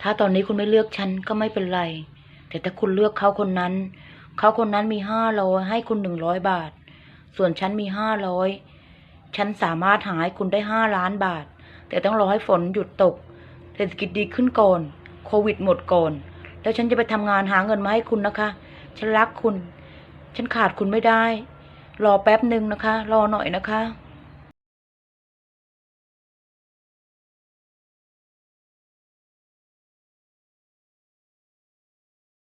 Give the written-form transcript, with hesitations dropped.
ถ้าตอนนี้คุณไม่เลือกฉันก็ไม่เป็นไรแต่ถ้าคุณเลือกเขาคนนั้นมี500ให้คุณ100 บาทส่วนฉันมี500ฉันสามารถหาให้คุณได้5 ล้านบาทแต่ต้องรอให้ฝนหยุดตกเศรษฐกิจดีขึ้นก่อนโควิดหมดก่อนแล้วฉันจะไปทำงานหาเงินมาให้คุณนะคะฉันรักคุณฉันขาดคุณไม่ได้รอแป๊บหนึ่งนะคะรอหน่อยนะคะ